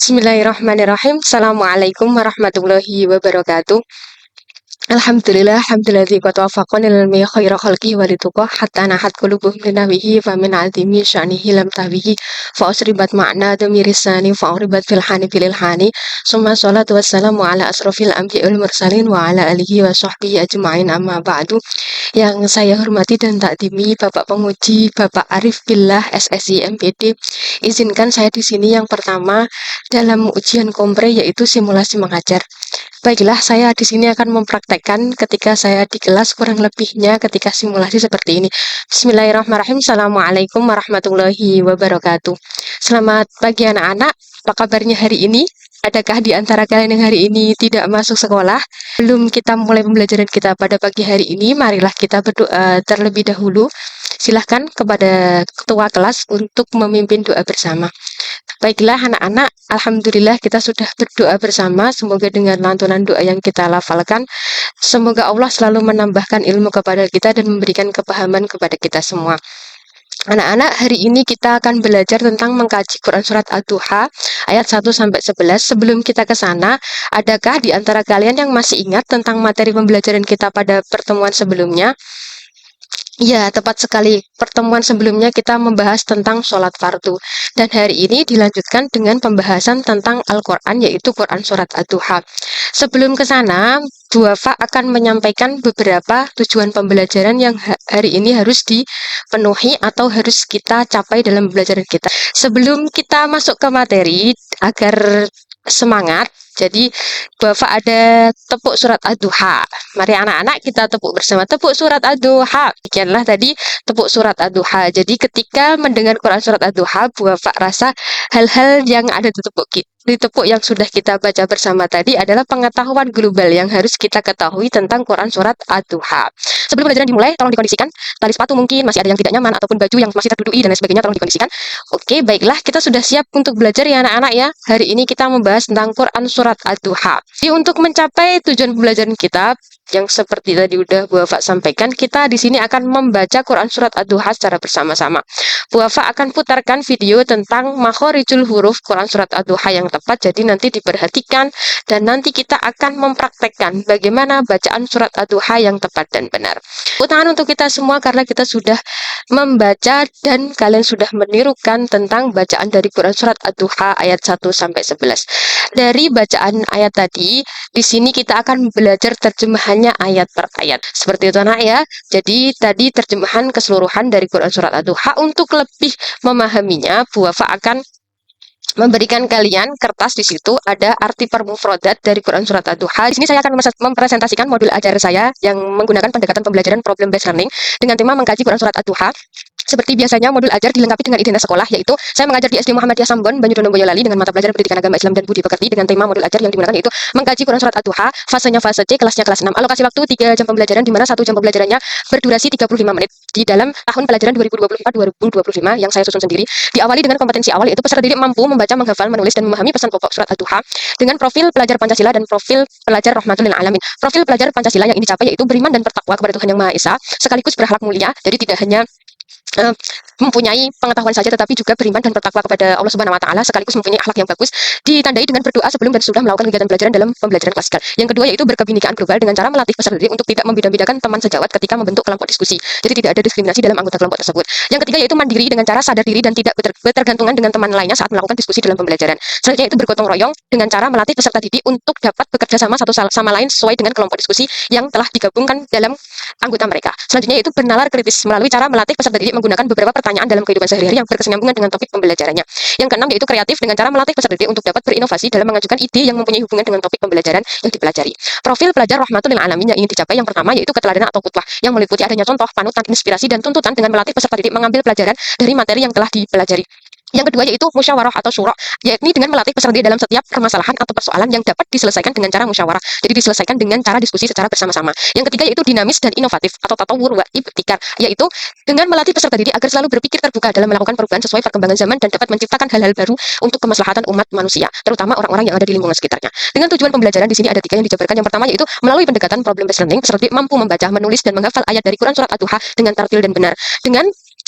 Bismillahirrahmanirrahim. Assalamualaikum warahmatullahi wabarakatuh. Alhamdulillah, hamdaladzi qad wafaqani lil mi khaira khalqihi wa lituqah hatta nahat qulubuhum linawihi fa min azimi sya'nihi lam tahwihi fa usribat ma'na damirisani fa uribat fil hani bil hani summa sholatu wassalamu ala asrofil anbiya'i wal mursalin wa ala alihi wa sahbihi ajma'in amma ba'du. Yang saya hormati dan takdimi Bapak Penguji, Bapak Arif Billah SSI MPD, izinkan saya di sini yang pertama dalam ujian kompre yaitu simulasi mengajar. Baiklah, saya di sini akan mempraktekkan ketika saya di kelas kurang lebihnya ketika simulasi seperti ini. Bismillahirrahmanirrahim. Assalamualaikum warahmatullahi wabarakatuh. Selamat pagi anak-anak. Apa kabarnya hari ini? Adakah di antara kalian yang hari ini tidak masuk sekolah? Sebelum kita mulai pembelajaran kita pada pagi hari ini, marilah kita berdoa terlebih dahulu. Silahkan kepada ketua kelas untuk memimpin doa bersama. Baiklah anak-anak, alhamdulillah kita sudah berdoa bersama. Semoga dengan lantunan doa yang kita lafalkan, semoga Allah selalu menambahkan ilmu kepada kita dan memberikan kepahaman kepada kita semua. Anak-anak, hari ini kita akan belajar tentang mengkaji Quran Surat Ad-Duha ayat 1-11. Sebelum kita ke sana, adakah di antara kalian yang masih ingat tentang materi pembelajaran kita pada pertemuan sebelumnya? Ya, tepat sekali. Pertemuan sebelumnya kita membahas tentang sholat fardu. Dan hari ini dilanjutkan dengan pembahasan tentang Al-Quran, yaitu Quran Surat Ad-Duha. Sebelum ke sana, Bu Wafa akan menyampaikan beberapa tujuan pembelajaran yang hari ini harus dipenuhi atau harus kita capai dalam pembelajaran kita. Sebelum kita masuk ke materi, agar semangat, jadi Bapak ada tepuk surat Ad-Duha. Mari anak-anak kita tepuk bersama. Tepuk surat Ad-Duha. Demikianlah tadi tepuk surat Ad-Duha. Jadi ketika mendengar Quran surat Ad-Duha, Bapak rasa hal-hal yang ada di tepuk yang sudah kita baca bersama tadi adalah pengetahuan global yang harus kita ketahui tentang Quran surat Ad-Duha. Sebelum pelajaran dimulai, tolong dikondisikan. Tali sepatu mungkin masih ada yang tidak nyaman ataupun baju yang masih terdudui dan lain sebagainya, tolong dikondisikan. Oke, baiklah, kita sudah siap untuk belajar ya anak-anak ya. Hari ini kita membahas tentang Quran surat Ad-Duha. Jadi untuk mencapai tujuan pembelajaran kita yang seperti tadi udah Bu Wafa sampaikan, kita di sini akan membaca Quran surat Ad-Duha secara bersama-sama. Bu Wafa akan putarkan video tentang makhorijul huruf Quran surat Ad-Duha yang tepat, jadi nanti diperhatikan dan nanti kita akan mempraktekkan bagaimana bacaan surat Ad-Duha yang tepat dan benar. Tepuk tangan untuk kita semua karena kita sudah membaca dan kalian sudah menirukan tentang bacaan dari Quran surat Ad-Duha ayat 1-11. Dari bacaan ayat tadi, di sini kita akan belajar terjemahannya ayat per ayat. Seperti itu anak ya. Jadi tadi terjemahan keseluruhan dari Quran surat Ad-Duha. Untuk lebih memahaminya, Bu Wafa akan memberikan kalian kertas di situ ada arti per mufradat dari Quran surat Ad-Duha. Di sini saya akan mempresentasikan modul ajar saya yang menggunakan pendekatan pembelajaran problem based learning dengan tema mengkaji Quran surat Ad-Duha. Seperti biasanya, modul ajar dilengkapi dengan identitas sekolah, yaitu saya mengajar di SD Muhammadiyah Sambon, Banyudono Boyolali dengan mata pelajaran pendidikan agama Islam dan budi pekerti dengan tema modul ajar yang digunakan yaitu mengkaji Quran surat Ad-Duha, fasenya fase C, kelasnya kelas 6. Alokasi waktu 3 jam pembelajaran di mana 1 jam pembelajarannya berdurasi 35 menit di dalam tahun pelajaran 2024-2025 yang saya susun sendiri. Diawali dengan kompetensi awal yaitu peserta didik mampu membaca, menghafal, menulis dan memahami pesan pokok surat Ad-Duha dengan profil pelajar Pancasila dan profil pelajar Rahmatul lil Alamin. Profil pelajar Pancasila yang ini dicapai yaitu beriman dan bertakwa kepada Tuhan Yang Maha Esa sekaligus berakhlak mulia. Jadi tidak hanya mempunyai pengetahuan saja tetapi juga beriman dan bertakwa kepada Allah Subhanahu wa taala sekaligus mempunyai akhlak yang bagus, ditandai dengan berdoa sebelum dan sudah melakukan kegiatan pelajaran dalam pembelajaran klasikal. Yang kedua yaitu berkebinekaan global dengan cara melatih peserta didik untuk tidak membeda-bedakan teman sejawat ketika membentuk kelompok diskusi. Jadi tidak ada diskriminasi dalam anggota kelompok tersebut. Yang ketiga yaitu mandiri dengan cara sadar diri dan tidak bertergantungan dengan teman lainnya saat melakukan diskusi dalam pembelajaran. Selanjutnya yaitu bergotong royong dengan cara melatih peserta didik untuk dapat bekerja sama satu sama lain sesuai dengan kelompok diskusi yang telah digabungkan dalam anggota mereka. Selanjutnya yaitu bernalar kritis melalui cara melatih peserta didik menggunakan beberapa pertanyaan dalam kehidupan sehari-hari yang berkesinambungan dengan topik pembelajarannya. Yang keenam yaitu kreatif dengan cara melatih peserta didik untuk dapat berinovasi dalam mengajukan ide yang mempunyai hubungan dengan topik pembelajaran yang dipelajari. Profil pelajar Rahmatul lil Alamin yang ingin dicapai yang pertama yaitu keteladanan atau qudwah yang meliputi adanya contoh, panutan, inspirasi dan tuntutan dengan melatih peserta didik mengambil pelajaran dari materi yang telah dipelajari. Yang kedua yaitu musyawarah atau syura, yakni dengan melatih peserta didik dalam setiap permasalahan atau persoalan yang dapat diselesaikan dengan cara musyawarah. Jadi diselesaikan dengan cara diskusi secara bersama-sama. Yang ketiga yaitu dinamis dan inovatif atau tatawur wa ibtikar, yaitu dengan melatih peserta didik agar selalu berpikir terbuka dalam melakukan perubahan sesuai perkembangan zaman dan dapat menciptakan hal-hal baru untuk kemaslahatan umat manusia, terutama orang-orang yang ada di lingkungan sekitarnya. Dengan tujuan pembelajaran di sini ada 3 yang dijabarkan. Yang pertama yaitu melalui pendekatan problem based learning, peserta didik mampu membaca, menulis dan menghafal ayat dari Quran surat Ad-Duha dengan tartil dan benar. Dengan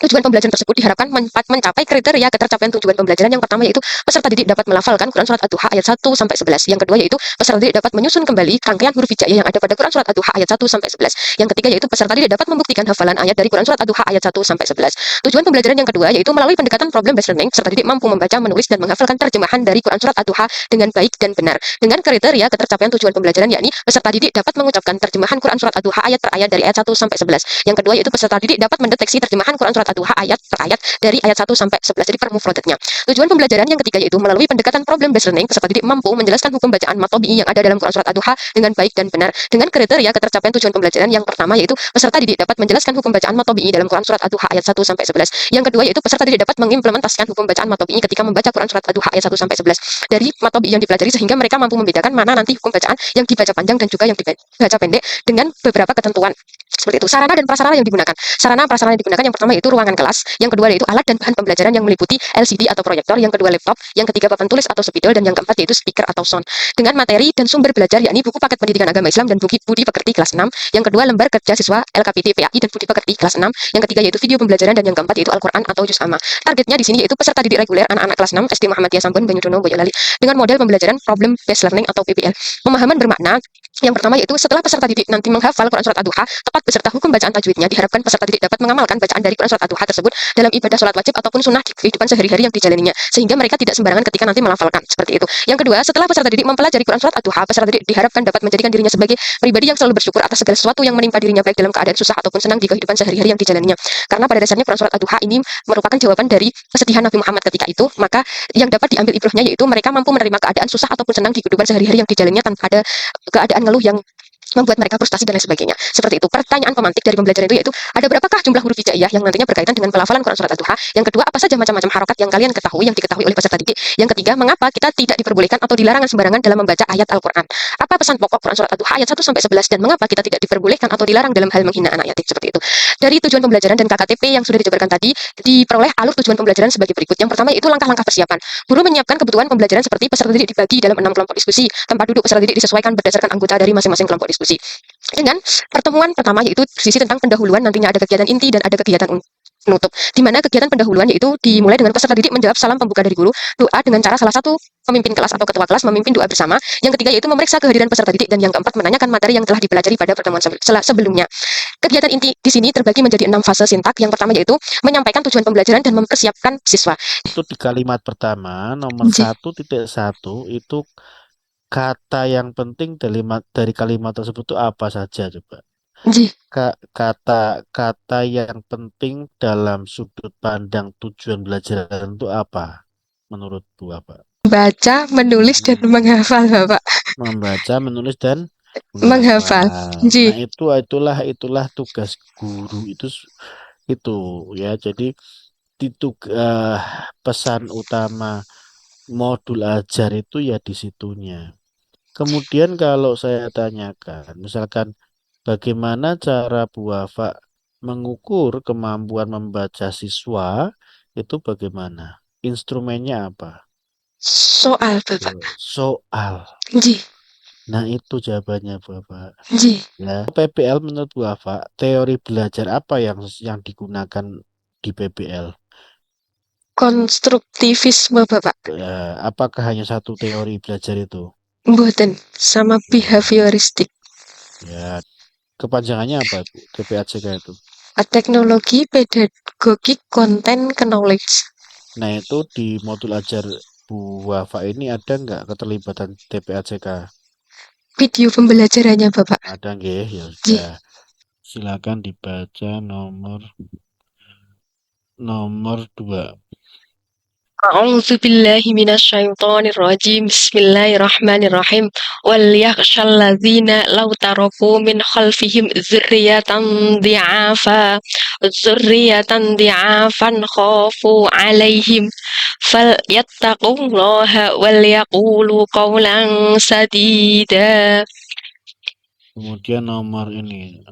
Tujuan pembelajaran tersebut diharapkan mencapai kriteria ketercapaian tujuan pembelajaran. Yang pertama yaitu peserta didik dapat melafalkan Quran Surat Ad-Duha ayat 1 sampai 11. Yang kedua yaitu peserta didik dapat menyusun kembali rangkaian huruf hijaiyah yang ada pada Quran Surat Ad-Duha ayat 1 sampai 11. Yang ketiga yaitu peserta didik dapat membuktikan hafalan ayat dari Quran Surat Ad-Duha ayat 1 sampai 11. Tujuan pembelajaran yang kedua yaitu melalui pendekatan problem based learning, peserta didik mampu membaca, menulis dan menghafalkan terjemahan dari Quran Surat Ad-Duha dengan baik dan benar. Dengan kriteria ketercapaian tujuan pembelajaran yakni peserta didik dapat mengucapkan terjemahan Quran Surat Ad-Duha ayat per ayat dari ayat 1 sampai 11. Yang kedua yaitu peserta didik dapat mendeteksi terjemahan Quran Surat Ad-Duha ayat per ayat dari ayat 1 sampai 11, jadi per mufradatnya. Tujuan pembelajaran yang ketiga yaitu melalui pendekatan problem based learning, peserta didik mampu menjelaskan hukum bacaan mad tabi'i yang ada dalam Quran Surat Ad-Duha dengan baik dan benar. Dengan kriteria ketercapaian tujuan pembelajaran yang pertama yaitu peserta didik dapat menjelaskan hukum bacaan mad tabi'i dalam Quran Surat Ad-Duha ayat 1 sampai 11. Yang kedua yaitu peserta didik dapat mengimplementasikan hukum bacaan mad tabi'i ketika membaca Quran Surat Ad-Duha ayat 1 sampai 11 dari mad tabi'i yang dipelajari, sehingga mereka mampu membedakan mana nanti hukum bacaan yang dibaca panjang dan juga yang dibaca pendek dengan beberapa ketentuan. Seperti itu. Sarana dan prasarana yang digunakan. Sarana prasarana yang digunakan yang pertama yaitu ruangan kelas, yang kedua yaitu alat dan bahan pembelajaran yang meliputi LCD atau proyektor, yang kedua laptop, yang ketiga papan tulis atau spidol, dan yang keempat yaitu speaker atau sound. Dengan materi dan sumber belajar yakni buku paket pendidikan agama Islam dan buku budi pekerti kelas 6, yang kedua lembar kerja siswa LKPD PAI dan budi pekerti kelas 6, yang ketiga yaitu video pembelajaran, dan yang keempat yaitu Al-Qur'an atau juz amma. Targetnya di sini yaitu peserta didik reguler anak-anak kelas 6 SD Muhammadiyah Sambun Banyudono Boyolali dengan model pembelajaran problem based learning atau PBL. Pemahaman bermakna yang pertama yaitu setelah peserta didik nanti menghafal Quran Surat Ad-Duha tepat beserta hukum bacaan tajwidnya, diharapkan peserta didik dapat mengamalkan bacaan dari Quran Surat Ad-Duha tersebut dalam ibadah sholat wajib ataupun sunnah di kehidupan sehari-hari yang dijalaninya, sehingga mereka tidak sembarangan ketika nanti melafalkan, seperti itu. Yang kedua, setelah peserta didik mempelajari Quran Surat Ad-Duha, peserta didik diharapkan dapat menjadikan dirinya sebagai pribadi yang selalu bersyukur atas segala sesuatu yang menimpa dirinya, baik dalam keadaan susah ataupun senang di kehidupan sehari-hari yang dijalaninya. Karena pada dasarnya Quran Surat Ad-Duha ini merupakan jawaban dari kesedihan Nabi Muhammad ketika itu, maka yang dapat diambil ibrahnya yaitu mereka mampu menerima keadaan susah ataupun senang di kehidupan sehari-hari yang dijalaninya tanpa ada keadaan ngeluh yang membuat mereka frustasi dan lain sebagainya. Seperti itu. Pertanyaan pemantik dari pembelajaran itu yaitu, ada berapakah jumlah huruf hijaiyah yang nantinya berkaitan dengan pelafalan Quran Surat Ad-Duha? Yang kedua, apa saja macam-macam harokat yang kalian ketahui, yang diketahui oleh peserta didik? Yang ketiga, mengapa kita tidak diperbolehkan atau dilarang sembarangan dalam membaca ayat Al-Quran? Apa pesan pokok Quran Surat Ad-Duha ayat 1 sampai 11, dan mengapa kita tidak diperbolehkan atau dilarang dalam hal menghina anak yatim? Seperti itu. Dari tujuan pembelajaran dan KKTP yang sudah dijabarkan tadi, diperoleh alur tujuan pembelajaran sebagai berikut. Yang pertama yaitu langkah-langkah persiapan. Guru menyiapkan kebutuhan pembelajaran seperti peserta didik dibagi dalam 6 kelompok diskusi, tempat duduk peserta didik disesuaikan berdasarkan anggota dari masing-masing kelompok diskusi. Dengan pertemuan pertama yaitu berisi tentang pendahuluan, nantinya ada kegiatan inti dan ada kegiatan penutup. Di mana kegiatan pendahuluan yaitu dimulai dengan peserta didik menjawab salam pembuka dari guru, doa dengan cara salah satu pemimpin kelas atau ketua kelas memimpin doa bersama. Yang ketiga yaitu memeriksa kehadiran peserta didik, dan yang keempat menanyakan materi yang telah dipelajari pada pertemuan sebelumnya. Kegiatan inti di sini terbagi menjadi 6 fase sintak. Yang pertama yaitu menyampaikan tujuan pembelajaran dan mempersiapkan siswa. Itu di kalimat pertama nomor 1.1 itu kata yang penting dari kalimat tersebut itu apa saja coba? Kata yang penting dalam sudut pandang tujuan belajar itu apa? Menurut Bu apa? Baca, menulis dan menghafal, Bapak. Membaca, menulis dan menghafal. Nah, itulah tugas guru itu ya. Jadi pesan utama modul ajar itu ya di situnya. Kemudian kalau saya tanyakan, misalkan bagaimana cara Bu Wafa mengukur kemampuan membaca siswa, itu bagaimana? Instrumennya apa? Soal, Bapak. Soal. Nah, itu jawabannya Bu Wafa. Nah, PBL menurut Bu Wafa, teori belajar apa yang digunakan di PBL? Konstruktivisme, Bapak. Apakah hanya satu teori belajar itu? Mboten, sama behavioristik. Ya, kepanjangannya apa Bu? TPACK itu? Teknologi, pedagogik, konten, knowledge. Nah, itu di modul ajar Bu Wafa ini ada nggak keterlibatan TPACK? Video pembelajarannya, Bapak. Ada nggih? Ya sudah. Silakan dibaca nomor 2. A'udzu billahi minasyaitonir rajim. Bismillahirrahmanirrahim. Wal yakhshal ladzina law taraku min khalfihim dzurriyyatan dhi'afan khafu 'alaihim falyattaqullaha wal yaqulu qawlan sadida. Kemudian nomor 8.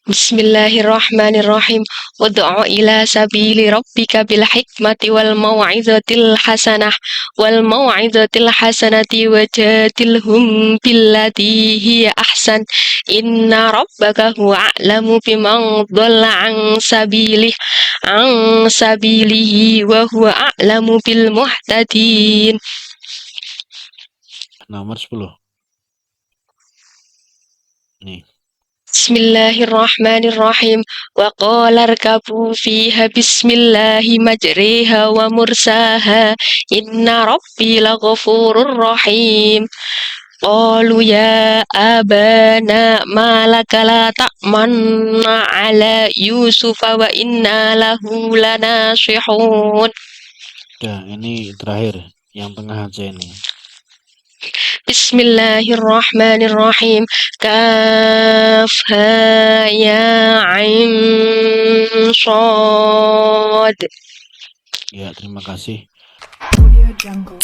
Bismillahirrahmanirrahim. Ud'u ila sabili rabbika bil hikmati wal mau'izatil hasanati wajadilhum billati hiya ahsan. Inna rabbaka huwa a'lamu biman dhalla an sabilihi wa huwa a'lamu bil muhtadin. Nomor 10. Nih. Bismillahirrahmanirrahim. Wa qala irkabu fiha bismillahi majriha wa mursaha. Inna rabbi laghafurur rahim. Qalu ya abana ma laka la ta'manna ala Yusufa wa inna lahu lanasihun. Udah, ini terakhir. Yang tengah aja ini. Bismillahirrahmanirrahim. Kafha ya ain shad. Ya, terima kasih. Audio Jungle.